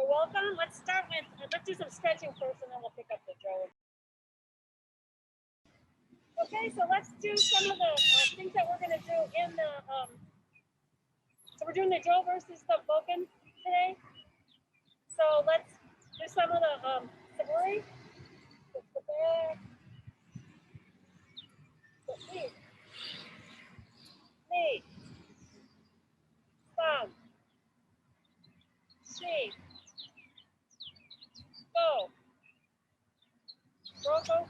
welcome. Let's start with, let's do some stretching first and then we'll pick up the drill. Okay, so let's do some of the things that we're going to do in the, so we're doing the drill versus the Bokken today. So let's do some of the siburi. The back. The feet. Knee. Thumb. She. Go. Roko.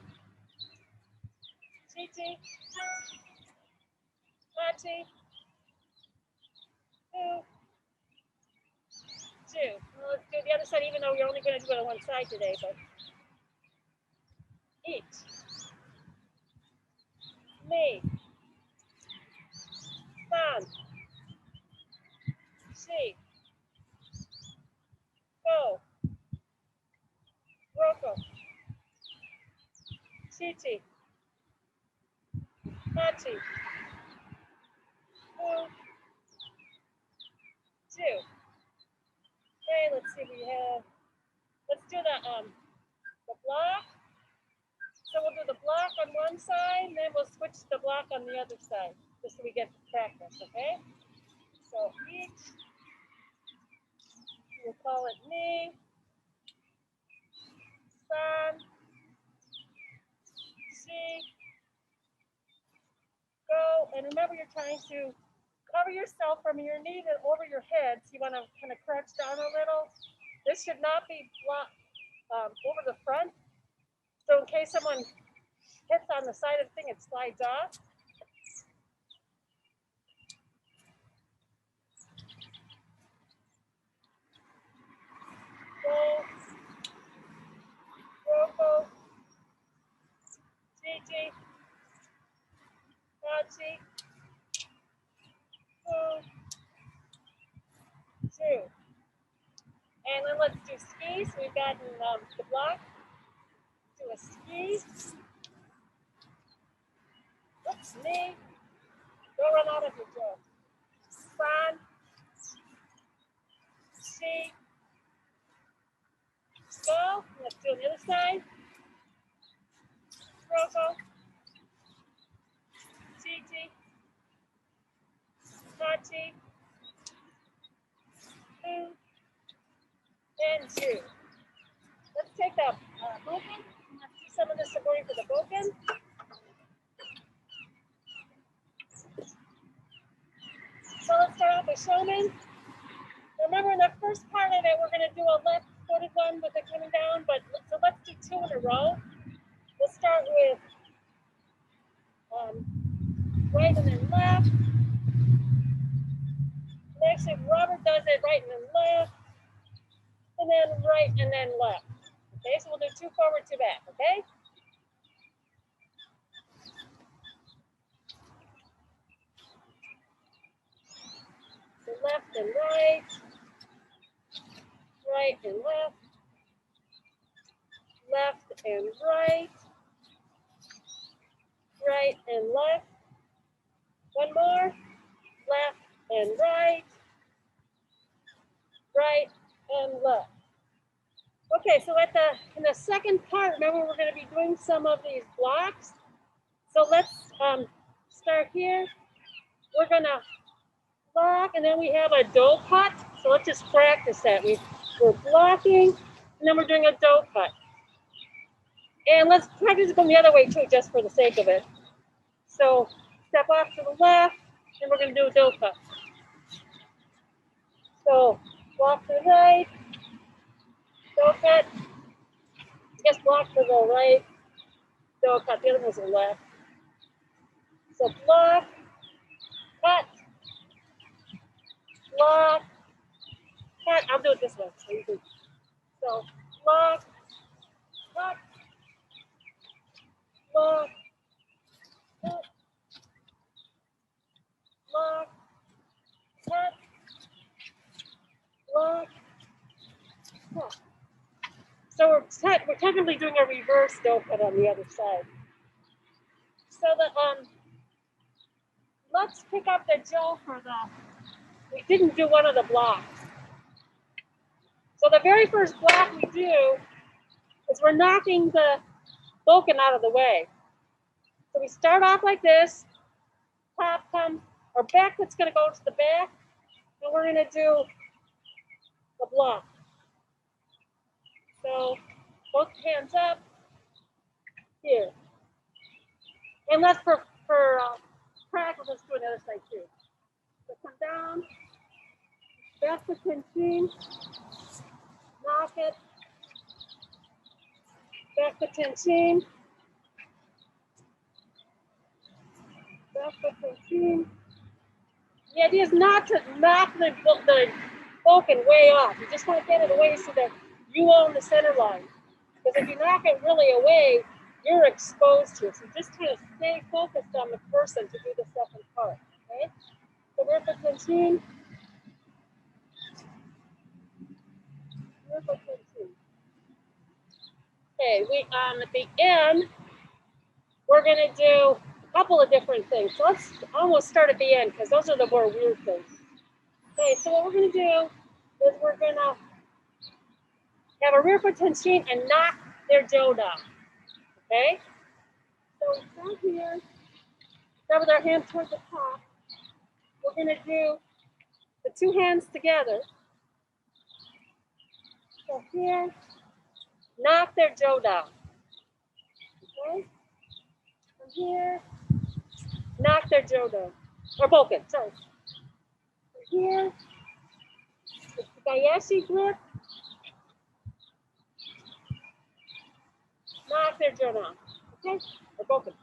Chichi. Tachi. Two. Well, let's do the other side, even though we're only going to do it on one side today, but each. Me. Thumb. She. Go. Roko. Chichi. Tachi. Two. Okay, let's see, we have, let's do the block. So we'll do the block on one side, and then we'll switch the block on the other side, just so we get to practice, okay? So each, we'll call it knee, san, shi, go, and remember you're trying to cover yourself from your knee to over your head, so you want to kind of crouch down a little. This should not be blocked over the front, so in case someone hits on the side of the thing, it slides off. Go, roko, chichi, tachi, two. And then let's do skis. We've got the block. Do a ski. Oops, knee. Don't run out of your jaw. San. Shi. Go. Let's do the other side. Roko. Chichi. Tachi. Two. And two. Let's take the Bokken. Let's do some of the siburi for the Bokken. So let's start off with shomen. Remember, in the first part of it, we're going to do a left-footed one with it coming down, but so let's do two in a row. We'll start with right and then left. And actually, Robert does it right and then left, and then right and then left. Okay, so we'll do two forward, two back, okay? So left and right, right and left, left and right, right and left. One more, left and right, right and left. Okay, so in the second part, remember we're going to be doing some of these blocks. So let's start here. We're going to block, and then we have a dough cut. So let's just practice that. We're blocking, and then we're doing a dough cut. And let's practice it from the other way too, just for the sake of it. So step off to the left, and we're going to do a dough cut. So walk to the right, dough cut. Just block to the right, dough cut. The other one's the left. So block, cut, block, cut. I'll do it this way. So block, cut, block, cut, block, cut, block, cut. So we're technically doing a reverse dough cut on the other side. So let's pick up the Joe for we didn't do one of the blocks. So the very first block we do is we're knocking the Bokken out of the way. So we start off like this, top comes, our back foot's gonna go to the back, and we're gonna do the block. So both hands up, here. And let's, for practice, let's do another side too. So come down, back foot tension, knock it, back foot tension, back foot tension. The idea is not to knock the Bokken way off. You just want to get it away so that you own the center line. Because if you knock it really away, you're exposed to it. So just kind of stay focused on the person to do the second part. Okay? So we're for tension. Okay, at the end, we're gonna do a couple of different things. So let's almost start at the end because those are the more weird things. Okay, so what we're gonna do is we're gonna have a rear foot tension and knock their jaw down. Okay? So we start here, start with our hands towards the top. We're gonna do the two hands together. So here, knock their jaw down. Okay? From here, knock their jaw down. Or Bokken, sorry. From here, it's the Gayashi grip. Knock their jaw down. Okay? Or Bokken.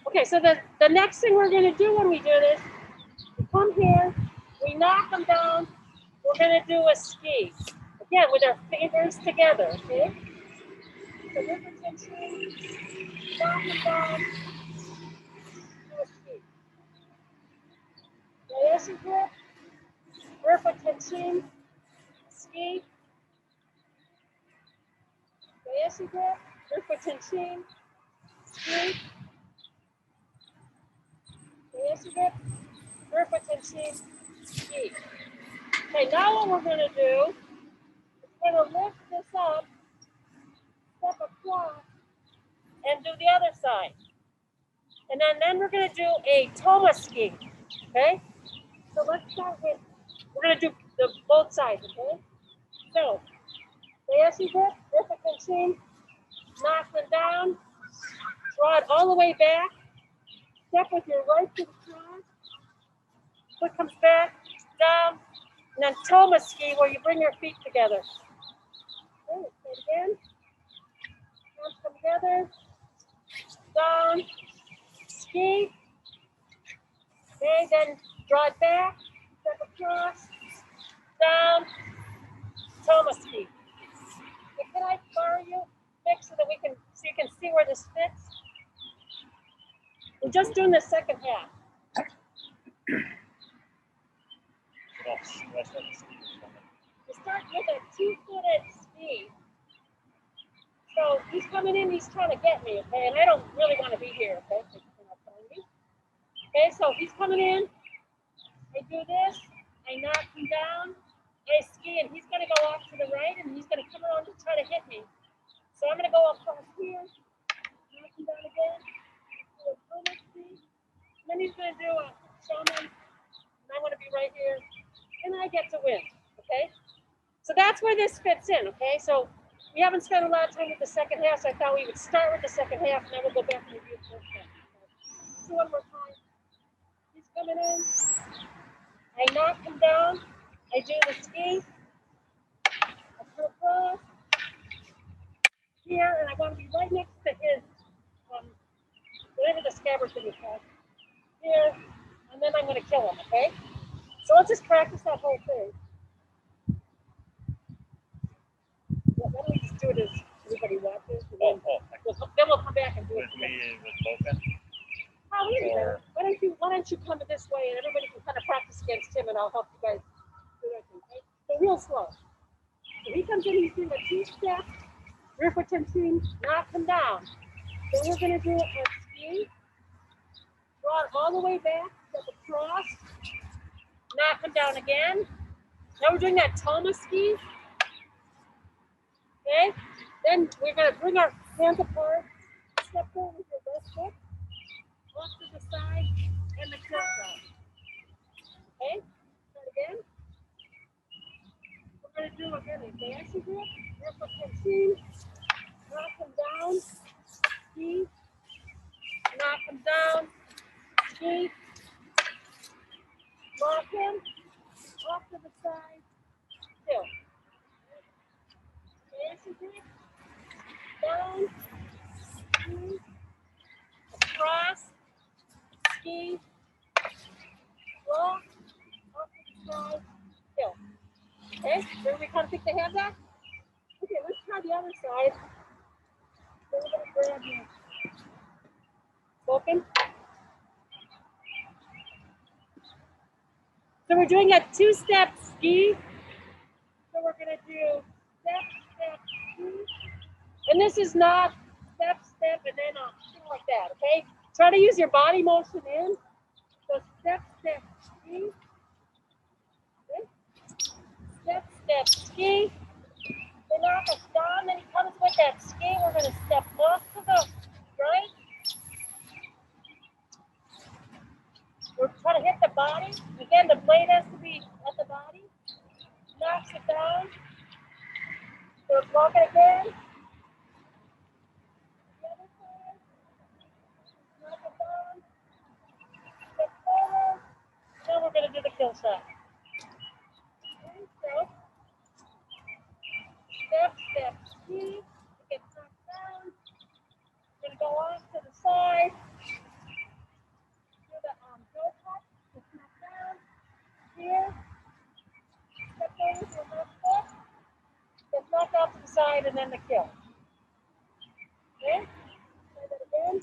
Okay, so the next thing we're gonna do when we do this, we come here, we knock them down, we're gonna do a ski. Again, with our fingers together, okay? So different tension, knock them down, do a ski. Gayashi grip, rear foot tension, ski. Gayashi grip, rear foot tension, ski. Gayashi grip, rear foot tension, ski. Okay, now what we're gonna do is we're gonna lift this up, step across, and do the other side. And then we're gonna do a toma ski, okay? So let's start with, we're gonna do both sides, okay? So, Gayashi grip, rear foot tension, knock them down, draw it all the way back, step with your right foot across, foot comes back, down, and then toma ski where you bring your feet together. Okay, say it again. Hands come together, down, ski. Okay, then draw it back, step across, down, toma ski. Okay, can I borrow you, Nick, so that so you can see where this fits? We're just doing the second half. We start with a two-footed ski. So he's coming in, he's trying to get me, okay? And I don't really want to be here, okay? So you're not find me. Okay, so he's coming in. I do this. I knock him down. I ski, and he's going to go off to the right, and he's going to come around and try to hit me. So I'm going to go across here, knock him down again, do a bonus ski. And then he's going to do a shomen, and I'm going to be right here, and I get to win, okay? So that's where this fits in, okay? So we haven't spent a lot of time with the second half, so I thought we would start with the second half, and then we'll go back and review the first half. Okay? So one more time. He's coming in. I knock him down. I do the ski. I come across here, and I want to be right next to his, whatever the scabbard thing is called. Here, and then I'm going to kill him, okay? So let's just practice that whole thing. Why don't we just do it as everybody watches? And then we'll come back and do it together. With Bokken? Oh, either. Why don't you come this way and everybody can kind of practice against him, and I'll help you guys do that thing, okay? So real slow. So he comes in, he's doing a two-step, rear foot tension, knock him down. Then we're going to do a ski, draw it all the way back, step across, knock him down again. Now we're doing that toma ski. Okay? Then we're going to bring our hands apart, step forward with your left foot, off to the side, and the kill shot. Okay? Start again. We're going to do again a dancing grip, vertical tension, knock them down, ski, knock them down, ski, lock him, off to the side, kill. Dancing grip, down, ski, across, ski, lock, off to the side, kill. Okay, then we kind of pick the hands up. Okay, let's try the other side. So we're going to grab your Bokken. So we're doing a two-step ski. So we're going to do step, step, ski. And this is not step, step, and then something like that, okay? Try to use your body motion in. So step, step, ski. Okay. Step, step, ski. They knock us down, then he comes with that ski. We're going to step off to the right. We're trying to hit the body. Again, the blade has to be at the body. Knocks it down. So block it again. The other side. Knock it down. Step forward. Now we're going to do the kill shot. Okay, so step, step, ski. It gets knocked down. We're going to go off to the side. Do the go cut. Gets knocked down. Here. Step forward to the left foot. Gets knocked off to the side, and then the kill. Okay? Try that again.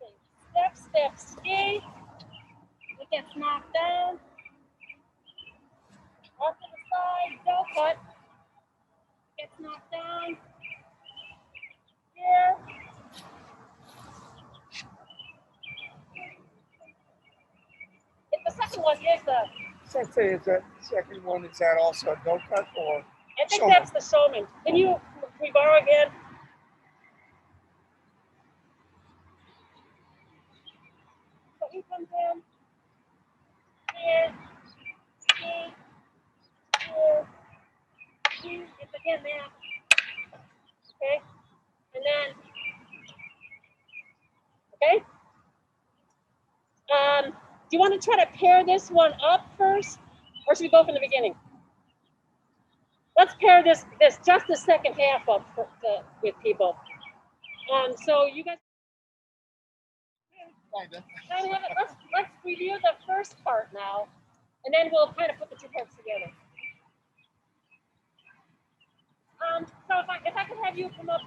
Okay. Step, step, ski. It gets knocked down. Off to the side, go cut. Gets knocked down. Here. The second one is the. Sensei, is that second one, is that also a no cut or? I think shomen? that's the shomen. Can we borrow again? So he comes in. Here. Here. Here. It's again that. Okay. And then. Okay. Do you want to try to pair this one up first, or should we go from the beginning? Let's pair this just the second half up with people. So you guys. Let's review the first part now, and then we'll kind of put the two parts together. So if I could have you come up,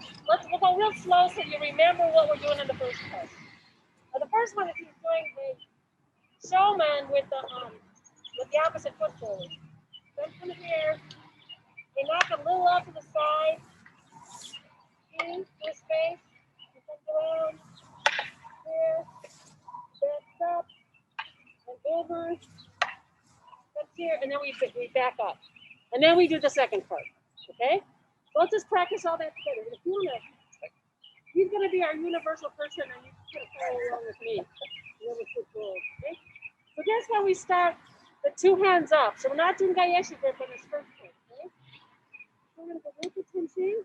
we'll go real slow so you remember what we're doing in the first part. The first one is he's doing the shomen with the opposite foot forward. Then come here. They knock a little off to the side. In this space. He comes around. Here. Backs up. And over. Comes here. And then we back up. And then we do the second part. Okay? So let's just practice all that together. If you want to, he's going to be our universal person, and you're going to follow along with me. Okay? So that's when we start the two hands up. So we're not doing gaeshi grip on this first one. Okay? So we're going to go with the tension.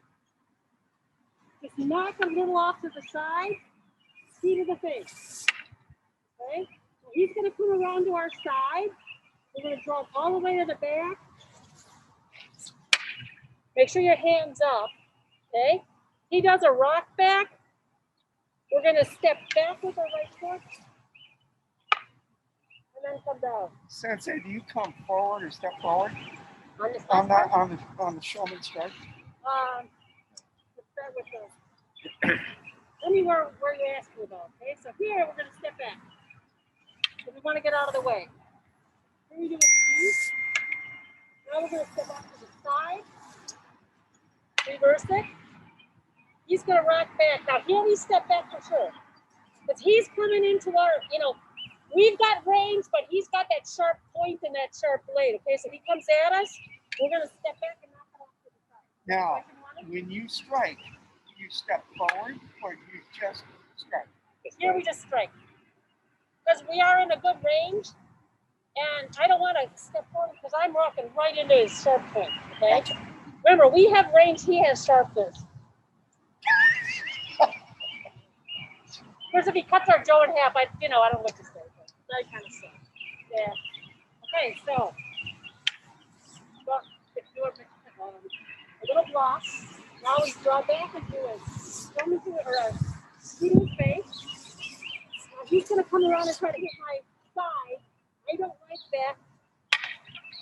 Just knock a little off to the side. Ski to the face. Okay? So he's going to come around to our side. We're going to draw it all the way to the back. Make sure your hand's up, okay? He does a rock back. We're going to step back with our right foot. And then come down. Sensei, do you come forward or step forward? On this On the shomen strike? Let's start with the, tell me where you're asking about, okay? So here, we're going to step back. So we want to get out of the way. Here we do a squeeze. Now we're going to step off to the side. Reverse it. He's going to rock back. Now, here we step back for sure. Because he's coming into our, we've got range, but he's got that sharp point and that sharp blade. Okay, so he comes at us, we're gonna step back and knock it off to the side. Now, when you strike, you step forward or you just strike? Here we just strike. Because we are in a good range, and I don't want to step forward because I'm rocking right into his sharp point. Okay. Remember, we have range, he has sharpness. Whereas if he cuts our jaw in half, I don't know what to say. But that kind of stuff. Yeah. Okay, so do a little block. Now we draw back and do a shomen or a shooting face. He's going to come around and try to hit my side. I don't like that.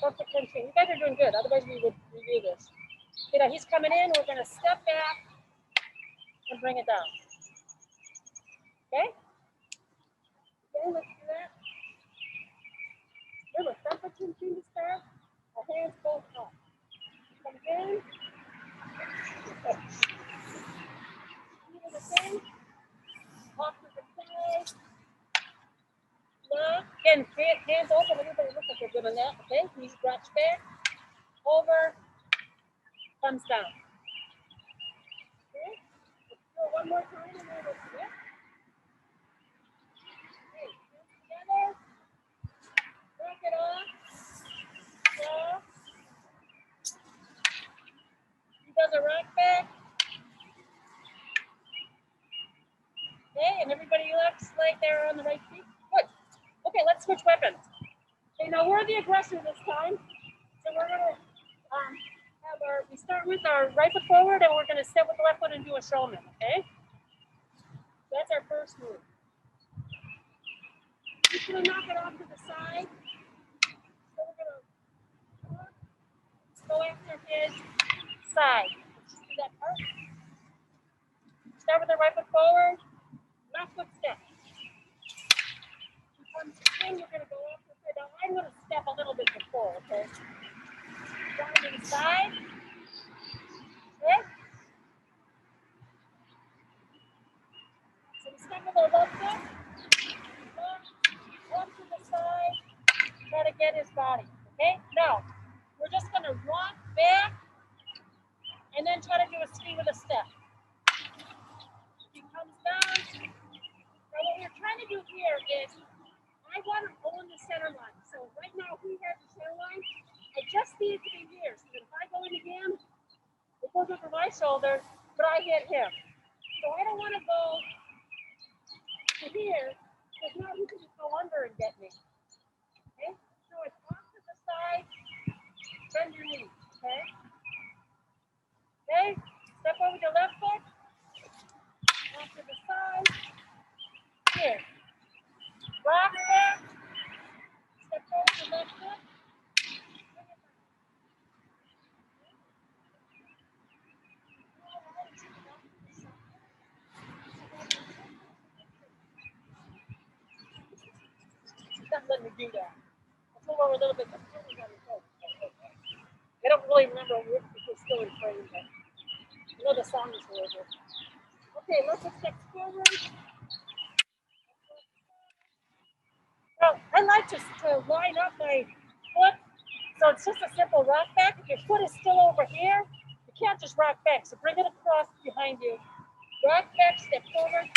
That's the pinching. You guys are doing good. Otherwise, we would review this. He's coming in. We're going to step back and bring it down. Okay? Okay, let's do that. Remember, step for chin to start. Our hands both up. Come in. Do the same. Off to the side. Lock. Again, hands open. Everybody looks like they're doing that. Okay? You scratch back. Over. Thumbs down. Okay? Let's do it one more time and then we'll switch. Okay, hands together. Rock it off. Off. He does a rock back. Okay, and everybody looks like they're on the right feet. Good. Okay, let's switch weapons. Okay, now we're the aggressor this time. So we're gonna we start with our right foot forward and we're gonna step with the left foot and do a shomen, okay? That's our first move. Just gonna knock it off to the side. So we're gonna go after his side. Let's just do that part. Start with the right foot forward, left foot step. He comes in, we're gonna go off the side. Now I'm gonna step a little bit before, okay? Down to the side. Okay? So we step with our left foot. Up to the side. Try to get his body. Okay? Now, we're just gonna walk back and then try to do a ski with a step. He comes down. Now what we're trying to do here is I want to own the center line. So right now he has the center line. I just need it to be here. So if I go into him, it goes over my shoulder, but I hit him. So I don't want to go to here because now he can just go under and get me. Okay? So it's off to the side, bend your knees. Okay? Okay? Step over the left foot. Off to the side. Here. Rock back. Step over the left foot. Not letting me do that. Let's move over a little bit. I don't really remember if we're still in frame, but I know the song is horrible. Okay, let's just step forward. Now, I like to line up my foot, so it's just a simple rock back. If your foot is still over here, you can't just rock back. So bring it across behind you. Rock back, step forward.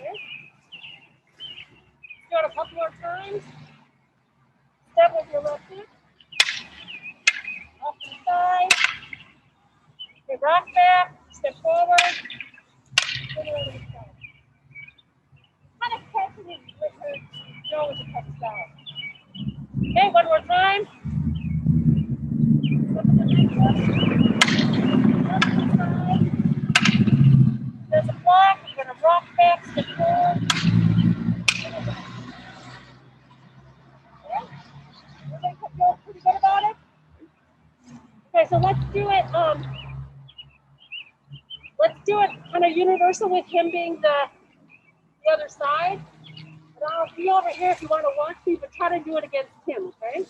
Okay. Do it a couple more times. Step with your left foot. Off to the side. Okay, rock back, step forward. Put it over the side. Kind of catching it with her jaw as it comes down. Okay, one more time. Step to the next one. Off to the side. There's a block. You're going to rock back, step forward. Everybody feel pretty good about it? Okay, so let's do it. Let's do it kind of universal with him being the other side. And I'll be over here if you want to watch me, but try to do it against him, okay?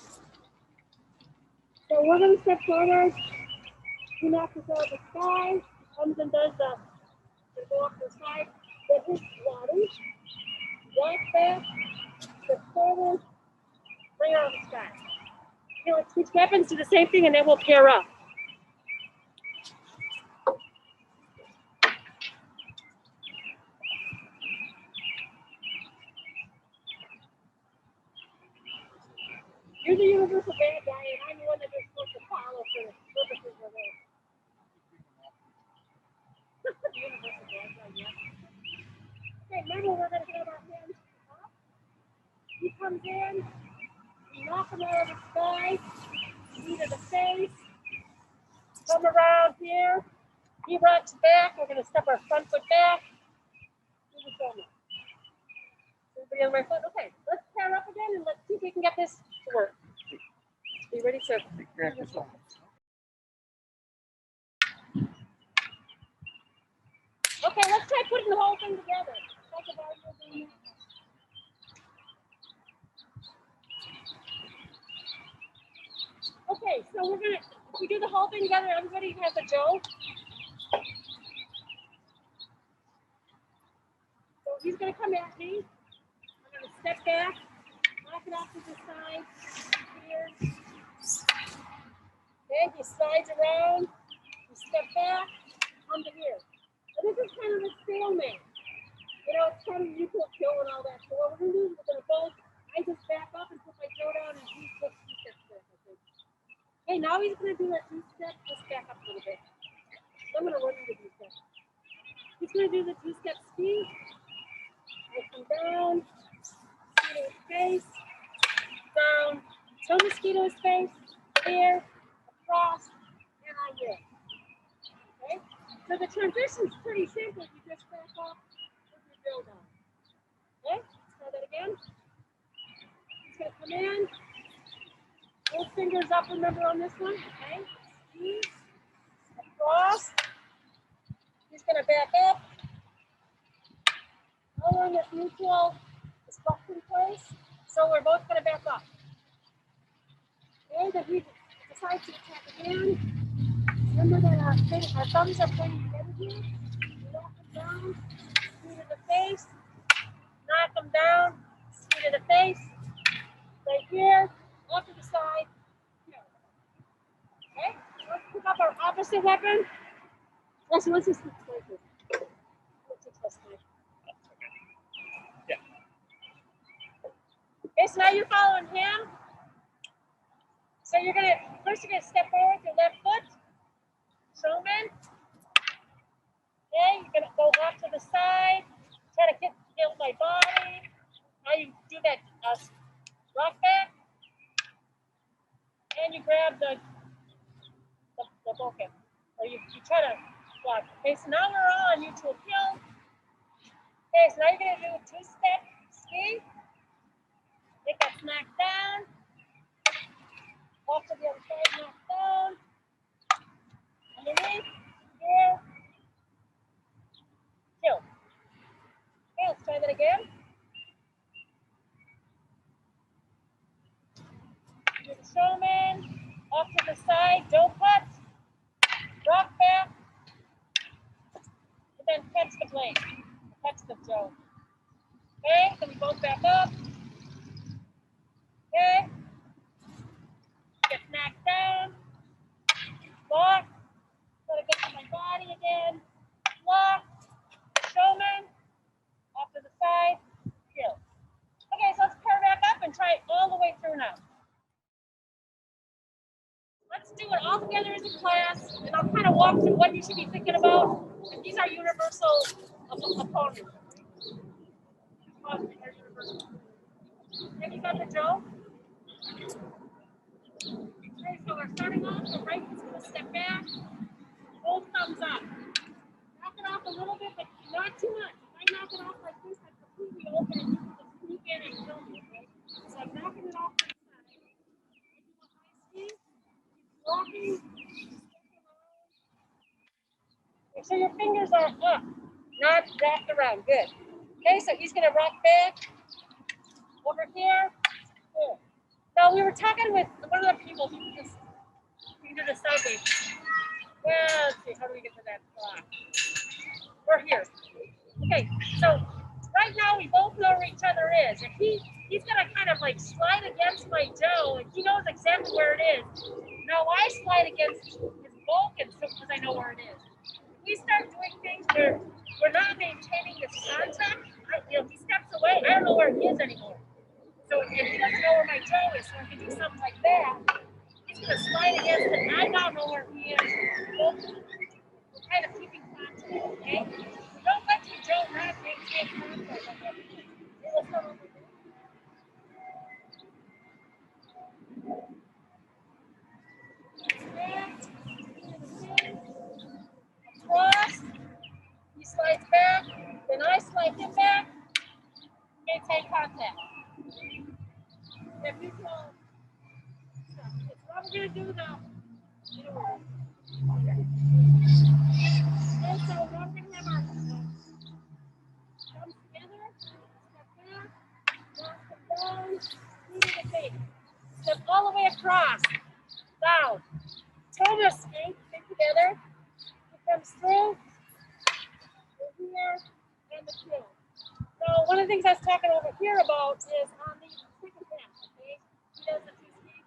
So we're going to step forward. He knocks us out of the side. Comes and does the go off the side. Get his body. Walk back. back, step forward, bring it out of the sky. Okay, let's switch weapons, do the same thing, and then we'll pair up. You're the universal bad guy, and I'm the one that they're supposed to follow for the purposes of it. Universal bad guy, yeah. Okay, remember we're going to have our hands up. He comes in, we knock him out of the sky, knee to the face, come around here, he rocks back, we're going to step our front foot back, do the shomen. Everybody on the right foot? Okay, let's pair up again and let's see if we can get this to work. Are you ready, sir? Grab this one. Okay, let's try putting the whole thing together. Okay, so we're gonna, if we do the whole thing together, everybody has a Joe. So he's gonna come at me. I'm gonna step back, knock it off to the side, here. Okay, he slides around, we step back, come to here. And this is kind of a stalemate. You know, it's kind of mutual kill and all that. So what we're gonna do is we're gonna both, I just back up and put my Joe down and he takes 2 steps back, I think. Okay, now he's gonna do a 2-step, just back up a little bit. I'm gonna run into 2 steps. He's gonna do the 2-step ski. I come down, ski to his face, down, show mosquito his face, here, across, and I will. Okay? So the transition's pretty simple. You just back up, put your drill down. Okay? Let's try that again. He's gonna come in, both fingers up, remember on this one. Okay? Ski, across. He's gonna back up. Following this neutral is locked in place. So we're both gonna back up. Okay, then he decides to attack again. Remember that our thumbs are pointing together here. We knock them down, ski to the face, knock them down, ski to the face, right here, off to the side, here. Okay, let's pick up our opposite weapon. Actually, let's just switch places. Let's switch this way. Yeah. Okay, so now you're following him. So you're gonna step forward with your left foot, shomen. Okay, you're gonna go off to the side, try to kill my body. Now you do that rock back, and you grab the Bokken, or you try to block. Okay, so now we're all on mutual kill. Okay, so now you're gonna do a 2-step ski. Take that smack down. Off to the other side, knock down. Underneath, here. Kill. Okay, let's try that again. Do the shomen. Off to the side, don't cut. Rock back. And then catch the blade. Catch the Joe. Okay, so we both back up. Okay. Get knocked down. Block. Gotta get to my body again. Block. Shomen. Off to the side. Kill. Okay, so let's pair back up and try it all the way through now. Let's do it all together as a class, and I'll kind of walk through what you should be thinking about. And these are universal opponents. Have you got the Joe? Okay, so we're starting off. The right is going to step back. Both thumbs up. Knock it off a little bit, but not too much. If I knock it off like this, I'm completely open and you can just sneak in and kill me, okay? So I'm knocking it off to the side. I do a high ski. Walking. Make sure your fingers are up, not wrapped around. Good. Okay, so he's going to rock back. Over here. Good. Now, we were talking with one of the people who just do the sideways. Well, let's see, how do we get to that spot? We're here. Okay, so right now we both know where each other is. If he's gonna kind of like slide against my Joe, and he knows exactly where it is. Now I slide against his Bokken because I know where it is. If we start doing things where we're not maintaining this contact, he steps away. I don't know where he is anymore. So if he doesn't know where my Joe is, so if he do something like that, he's gonna slide against it. And I don't know where he is. So we're kind of keeping contact, okay? So don't let your Joe not maintain contact like that. Okay, let's come over here. Cross, he slides back, then I slide him back, maintain contact. If you go, it's what we're going to do now. And so we're going to have our thumbs together, step back, knock them down, knee to the face. Step all the way across, down. Toe skate, stick together. It comes through, here, and the two. So one of the things I was talking over here about is on the second half, okay? He does the tsuki.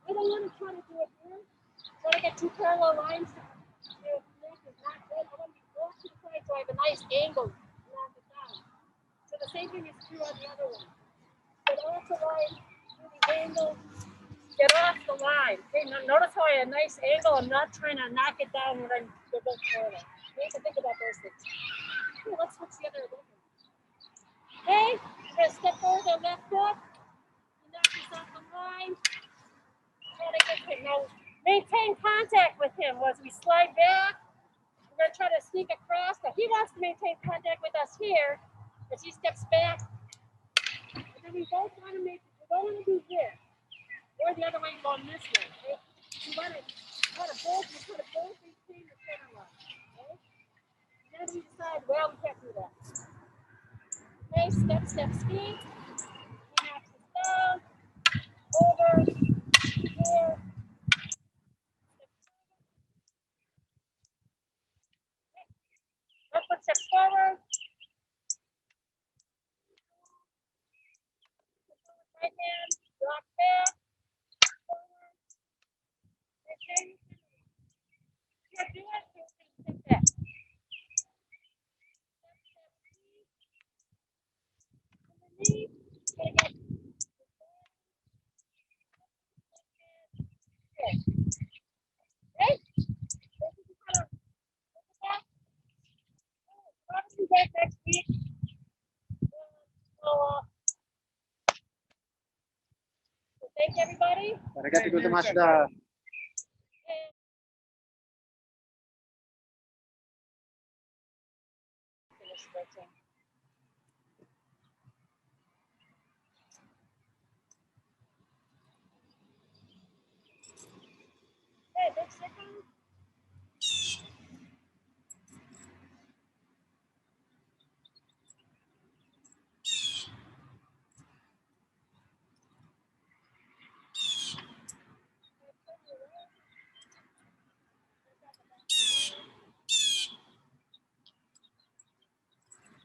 I don't want to try to do it here. Try to get two parallel lines to connect is not good. I want to be off to the side so I have a nice angle to knock it down. So the same thing is true on the other one. Get off the line, do the angle, get off the line. Okay, notice how I have a nice angle. I'm not trying to knock it down when I'm both forward. You have to think about those things. Okay, let's switch the other one. Okay, you're going to step forward on left foot. You knock this off the line. Try to get him. Now, maintain contact with him as we slide back. We're going to try to sneak across. Now, he wants to maintain contact with us here as he steps back. And then we both want to we don't want to do this. Or the other way going this way. Okay? We want to both maintain the center line. Okay? And then we decide, well, we can't do that. Okay, step, speed. He knocks us down, over, here. Left foot steps forward. Right hand, rock back, forward. Okay. You can't do it, so step back. Underneath. Gonna get okay. Okay? Probably back next week. So thank everybody. Arigatou gozaimasu. Finish stretching. Hey, big second.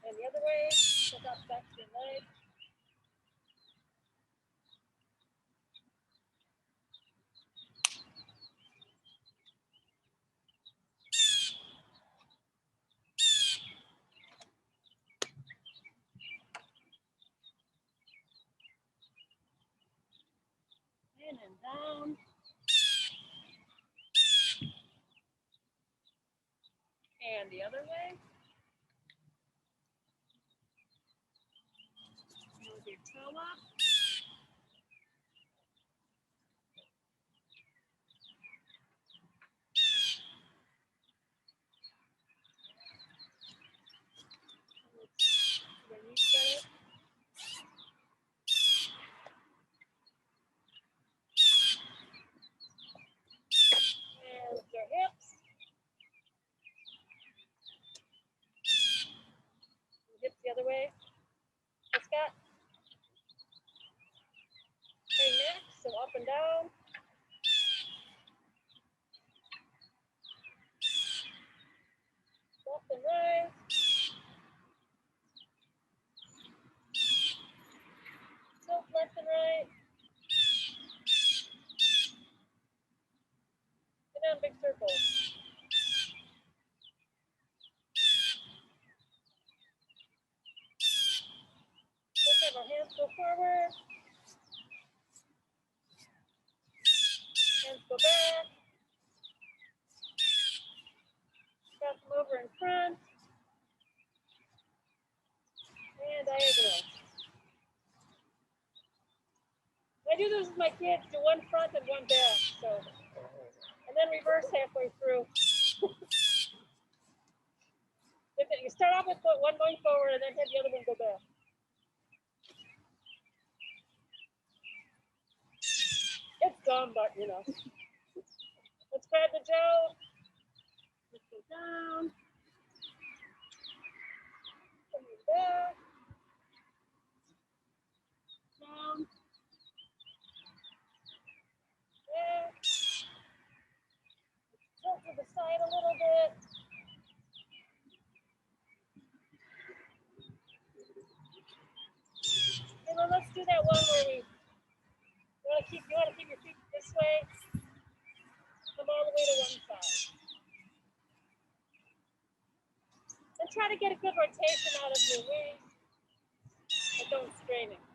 And the other way, pick up back to your leg. In and down. And the other way. Move your toe up. Your knees straight. And your hips. Hips the other way. Let's got. Okay, next, so up and down. Left and right. have our hands go forward. Hands go back. Cross them over in front. And diagonal. I do this with my kids, do one front and one back. So, and then reverse halfway through. You start off with one going forward and then have the other one go back. It's dumb, but you know. Let's grab the gel. Let's go down. Coming back. Down. Back. Tilt to the side a little bit. And then let's do that one where you want to keep your feet this way. Come all the way to one side. And try to get a good rotation out of your wings, but don't strain it.